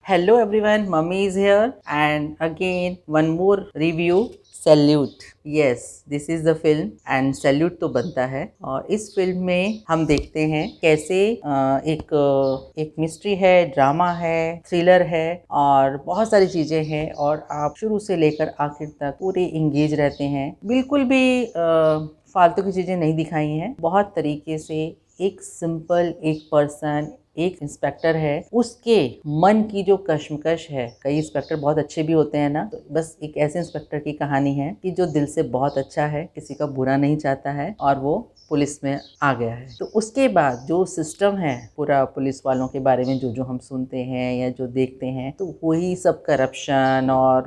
Hello everyone, Mummy is here and again one more review. Salute, yes this is the film and salute तो बनता है। और इस film में हम देखते हैं कैसे एक मिस्ट्री है, ड्रामा है, थ्रिलर है और बहुत सारी चीज़ें हैं और आप शुरू से लेकर आखिर तक पूरे इंगेज रहते हैं। बिल्कुल भी फालतू की चीज़ें नहीं दिखाई हैं। बहुत तरीके से एक सिंपल एक पर्सन, एक इंस्पेक्टर है, उसके मन की जो कश्मकश है। कई इंस्पेक्टर बहुत अच्छे भी होते हैं ना, तो बस एक ऐसे इंस्पेक्टर की कहानी है कि जो दिल से बहुत अच्छा है, किसी का बुरा नहीं चाहता है और वो पुलिस में आ गया है। तो उसके बाद जो सिस्टम है पूरा पुलिस वालों के बारे में जो हम सुनते हैं या जो देखते हैं, तो वही सब करप्शन और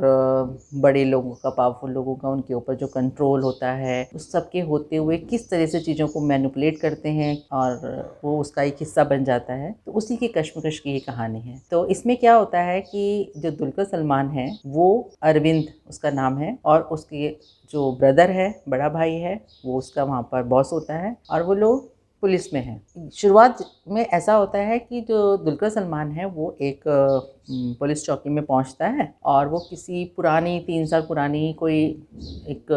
बड़े लोगों का, पावरफुल लोगों का उनके ऊपर जो कंट्रोल होता है, उस सब के होते हुए किस तरह से चीज़ों को मैनिपुलेट करते हैं और वो उसका एक हिस्सा बन जाता है। तो उसी की कश्मकश की ये कहानी है। तो इसमें क्या होता है कि जो दुलकर सलमान है वो अरविंद उसका नाम है और उसके जो ब्रदर है, बड़ा भाई है, वो उसका वहाँ पर बॉस होता है और वो लोग पुलिस में हैं। शुरुआत में ऐसा होता है कि जो दुलकर सलमान है वो एक पुलिस चौकी में पहुंचता है और वो किसी पुरानी 3 साल पुरानी कोई एक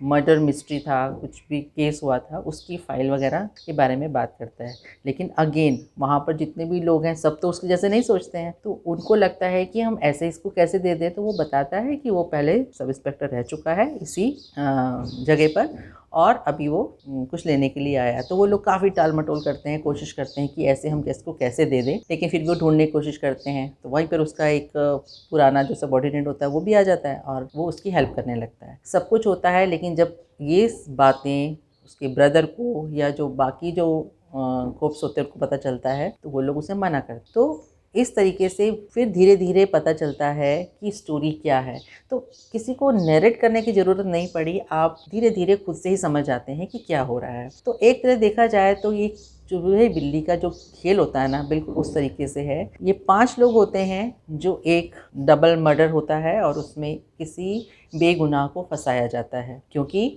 मर्डर मिस्ट्री था, कुछ भी केस हुआ था, उसकी फ़ाइल वगैरह के बारे में बात करता है। लेकिन अगेन वहाँ पर जितने भी लोग हैं सब तो उसके जैसे नहीं सोचते हैं, तो उनको लगता है कि हम ऐसे इसको कैसे दे दें। तो वो बताता है कि वो पहले सब इंस्पेक्टर रह चुका है इसी जगह पर और अभी वो कुछ लेने के लिए आया। तो वो लोग काफ़ी टाल मटोल करते हैं, कोशिश करते हैं कि ऐसे हम इसको कैसे दे दें, लेकिन फिर भी वो ढूंढने की कोशिश करते हैं। तो वहीं पर उसका एक पुराना जो सबऑर्डिनेट होता है वो भी आ जाता है और वो उसकी हेल्प करने लगता है। सब कुछ होता है, लेकिन जब ये बातें उसके ब्रदर को या जो बाकी जो कोप्स होते हैं उनको पता चलता है, तो वो लोग उसे मना करते। तो इस तरीके से फिर धीरे धीरे पता चलता है कि स्टोरी क्या है। तो किसी को नरेट करने की ज़रूरत नहीं पड़ी, आप धीरे धीरे खुद से ही समझ जाते हैं कि क्या हो रहा है। तो एक तरह देखा जाए तो ये चूहे बिल्ली का जो खेल होता है ना, बिल्कुल उस तरीके से है। ये 5 लोग होते हैं, जो एक डबल मर्डर होता है और उसमें किसी बेगुनाह को फंसाया जाता है, क्योंकि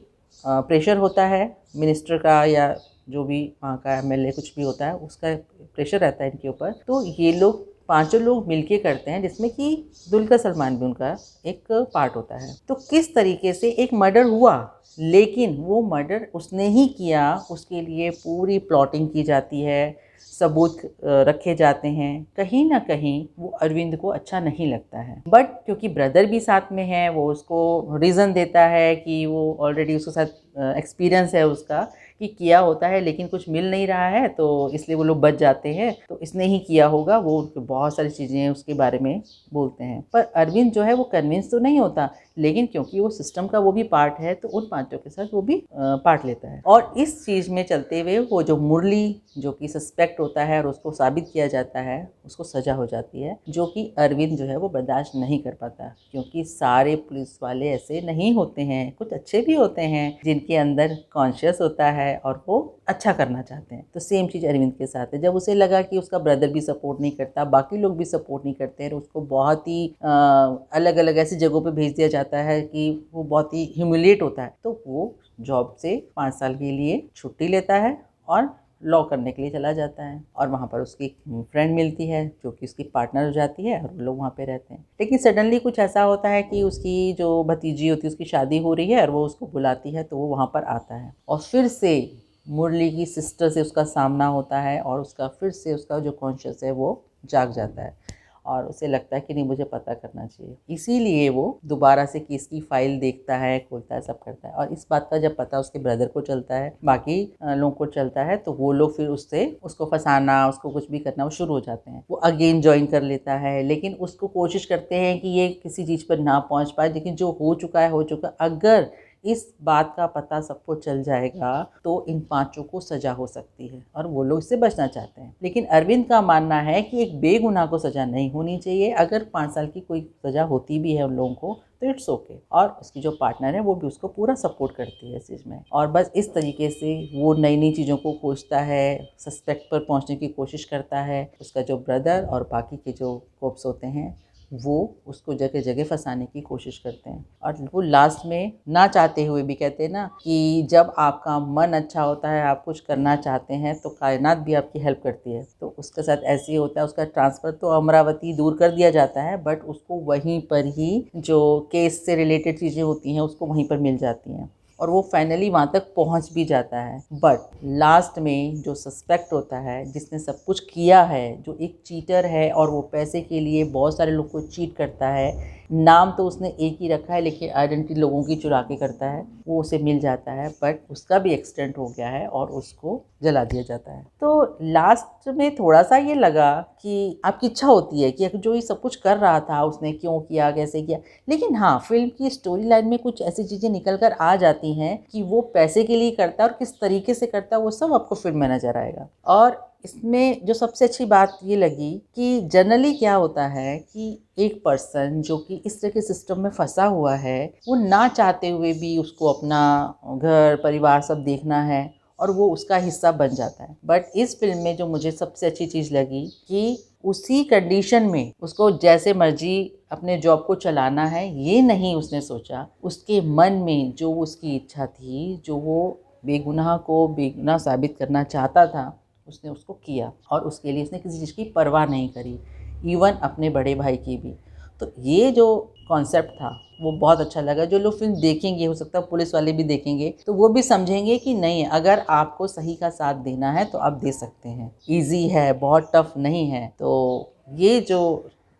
प्रेशर होता है मिनिस्टर का या जो भी वहाँ का एमएलए कुछ भी होता है, उसका प्रेशर रहता है इनके ऊपर। तो ये लोग 5 लोग मिलके करते हैं, जिसमें कि दुलकर सलमान भी उनका एक पार्ट होता है। तो किस तरीके से एक मर्डर हुआ, लेकिन वो मर्डर उसने ही किया, उसके लिए पूरी प्लॉटिंग की जाती है, सबूत रखे जाते हैं। कहीं ना कहीं वो अरविंद को अच्छा नहीं लगता है, बट क्योंकि ब्रदर भी साथ में है, वो उसको रीज़न देता है कि वो ऑलरेडी उसके साथ एक्सपीरियंस है उसका कि किया होता है, लेकिन कुछ मिल नहीं रहा है, तो इसलिए वो लोग बच जाते हैं। तो इसने ही किया होगा, वो बहुत सारी चीज़ें उसके बारे में बोलते हैं। पर अरविंद जो है वो कन्विंस तो नहीं होता, लेकिन क्योंकि वो सिस्टम का वो भी पार्ट है, तो उन 5 के साथ वो भी पार्ट लेता है। और इस चीज़ में चलते हुए वो जो मुरली, जो कि सस्पेक्ट होता है और उसको साबित किया जाता है, उसको सज़ा हो जाती है, जो कि अरविंद जो है वो बर्दाश्त नहीं कर पाता, क्योंकि सारे पुलिस वाले ऐसे नहीं होते हैं। कुछ अच्छे भी होते हैं जिनके अंदर कॉन्शियस होता है और वो अच्छा करना चाहते हैं। तो सेम चीज़ अरविंद के साथ है। जब उसे लगा कि उसका ब्रदर भी सपोर्ट नहीं करता, बाकी लोग भी सपोर्ट नहीं करते हैं, उसको बहुत ही अलग अलग ऐसी जगहों पे भेज दिया जाता है कि वो बहुत ही ह्यूमिलिएट होता है। तो वो जॉब से 5 साल के लिए छुट्टी लेता है और लॉ करने के लिए चला जाता है और वहाँ पर उसकी फ्रेंड मिलती है जो कि उसकी पार्टनर हो जाती है और वो लोग वहाँ पे रहते हैं। लेकिन सडनली कुछ ऐसा होता है कि उसकी जो भतीजी होती है, उसकी शादी हो रही है और वो उसको बुलाती है, तो वो वहाँ पर आता है और फिर से मुरली की सिस्टर से उसका सामना होता है और उसका फिर से उसका जो कॉन्शियस है वो जाग जाता है और उसे लगता है कि नहीं, मुझे पता करना चाहिए। इसीलिए वो दोबारा से केस की फाइल देखता है, खोलता है, सब करता है। और इस बात का जब पता उसके ब्रदर को चलता है, बाकी लोगों को चलता है, तो वो लोग फिर उससे उसको फंसाना, उसको कुछ भी करना वो शुरू हो जाते हैं। वो अगेन ज्वाइन कर लेता है, लेकिन उसको कोशिश करते हैं कि ये किसी चीज़ पर ना पहुँच पाए। लेकिन जो हो चुका है हो चुका। अगर इस बात का पता सबको चल जाएगा तो इन 5 को सज़ा हो सकती है और वो लोग इससे बचना चाहते हैं। लेकिन अरविंद का मानना है कि एक बेगुनाह को सज़ा नहीं होनी चाहिए। अगर 5 साल की कोई सज़ा होती भी है उन लोगों को तो इट्स ओके। और उसकी जो पार्टनर है वो भी उसको पूरा सपोर्ट करती है इस चीज़ में। और बस इस तरीके से वो नई नई चीज़ों को खोजता है, सस्पेक्ट पर पहुंचने की कोशिश करता है। उसका जो ब्रदर और बाकी के जो कोप्स होते हैं वो उसको जगह जगह फंसाने की कोशिश करते हैं। और वो लास्ट में ना चाहते हुए भी कहते हैं ना कि जब आपका मन अच्छा होता है, आप कुछ करना चाहते हैं तो कायनात भी आपकी हेल्प करती है। तो उसके साथ ऐसे ही होता है, उसका ट्रांसफ़र तो अमरावती दूर कर दिया जाता है, बट उसको वहीं पर ही जो केस से रिलेटेड चीज़ें होती हैं उसको वहीं पर मिल जाती हैं और वो फाइनली वहाँ तक पहुँच भी जाता है। बट लास्ट में जो सस्पेक्ट होता है, जिसने सब कुछ किया है, जो एक चीटर है और वो पैसे के लिए बहुत सारे लोग को चीट करता है, नाम तो उसने एक ही रखा है लेकिन आइडेंटिटी लोगों की चुरा के करता है, वो उसे मिल जाता है। बट उसका भी एक्सीडेंट हो गया है और उसको जला दिया जाता है। तो लास्ट में थोड़ा सा ये लगा कि आपकी इच्छा होती है कि जो ये सब कुछ कर रहा था उसने क्यों किया, कैसे किया, लेकिन हाँ, फिल्म की स्टोरी लाइन में कुछ ऐसी चीज़ें निकल कर आ जाती हैं कि वो पैसे के लिए करता है और किस तरीके से करता है वो सब आपको फिल्म में नज़र आएगा। और इसमें जो सबसे अच्छी बात ये लगी कि जनरली क्या होता है कि एक पर्सन जो कि इस तरह के सिस्टम में फंसा हुआ है, वो ना चाहते हुए भी उसको अपना घर परिवार सब देखना है और वो उसका हिस्सा बन जाता है। बट इस फिल्म में जो मुझे सबसे अच्छी चीज़ लगी कि उसी कंडीशन में उसको जैसे मर्जी अपने जॉब को चलाना है, ये नहीं उसने सोचा। उसके मन में जो उसकी इच्छा थी, जो वो बेगुनाह को बेगुनाह साबित करना चाहता था, उसने उसको किया और उसके लिए उसने किसी चीज़ की परवाह नहीं करी, इवन अपने बड़े भाई की भी। तो ये जो कॉन्सेप्ट था वो बहुत अच्छा लगा। जो लोग फिल्म देखेंगे, हो सकता है पुलिस वाले भी देखेंगे तो वो भी समझेंगे कि नहीं, अगर आपको सही का साथ देना है तो आप दे सकते हैं, ईजी है, बहुत टफ नहीं है। तो ये जो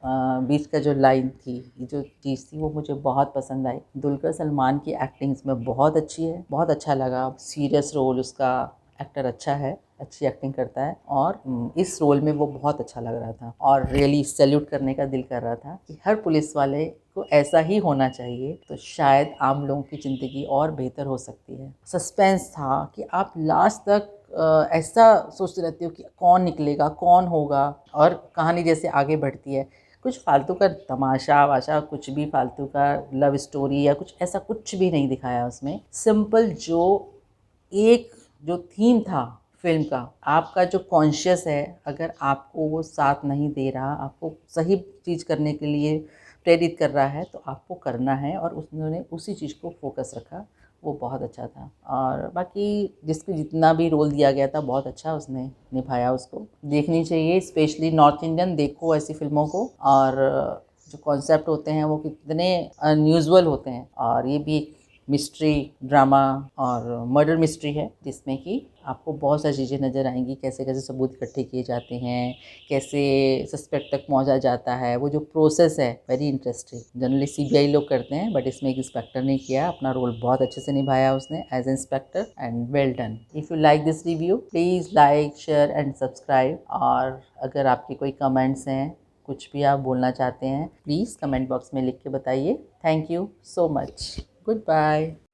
बीच का जो लाइन थी, ये जो चीज़ थी, वो मुझे बहुत पसंद आई। दुलकर सलमान की एक्टिंग इसमें बहुत अच्छी है, बहुत अच्छा लगा। सीरियस रोल, उसका एक्टर अच्छा है, अच्छी एक्टिंग करता है और इस रोल में वो बहुत अच्छा लग रहा था और रियली सैल्यूट करने का दिल कर रहा था कि हर पुलिस वाले को ऐसा ही होना चाहिए, तो शायद आम लोगों की ज़िंदगी और बेहतर हो सकती है। सस्पेंस था कि आप लास्ट तक ऐसा सोचते रहते हो कि कौन निकलेगा, कौन होगा, और कहानी जैसे आगे बढ़ती है, कुछ फालतू का तमाशा वाशा, कुछ भी फालतू का लव स्टोरी या कुछ ऐसा कुछ भी नहीं दिखाया उसमें। सिंपल जो थीम था फिल्म का, आपका जो कॉन्शियस है, अगर आपको वो साथ नहीं दे रहा, आपको सही चीज़ करने के लिए प्रेरित कर रहा है, तो आपको करना है, और उन्होंने उसी चीज़ को फोकस रखा, वो बहुत अच्छा था। और बाकी जिसको जितना भी रोल दिया गया था बहुत अच्छा उसने निभाया, उसको देखनी चाहिए। स्पेशली नॉर्थ इंडियन देखो ऐसी फिल्मों को, और जो कॉन्सेप्ट होते हैं वो कितने अनयूजुअल होते हैं। और ये भी एक मिस्ट्री ड्रामा और मर्डर मिस्ट्री है, जिसमें कि आपको बहुत सारी चीज़ें नज़र आएंगी, कैसे कैसे सबूत इकट्ठे किए जाते हैं, कैसे सस्पेक्ट तक पहुंचा जाता है, वो जो प्रोसेस है, वेरी इंटरेस्टिंग। जनरली सीबीआई लोग करते हैं, बट इसमें एक इंस्पेक्टर ने किया, अपना रोल बहुत अच्छे से निभाया उसने as inspector, and well done. If you like this review, please like, share and subscribe. और अगर आपके कोई कमेंट्स हैं, कुछ भी आप बोलना चाहते हैं, प्लीज़ कमेंट बॉक्स में लिख के बताइए। Thank you so much. Goodbye.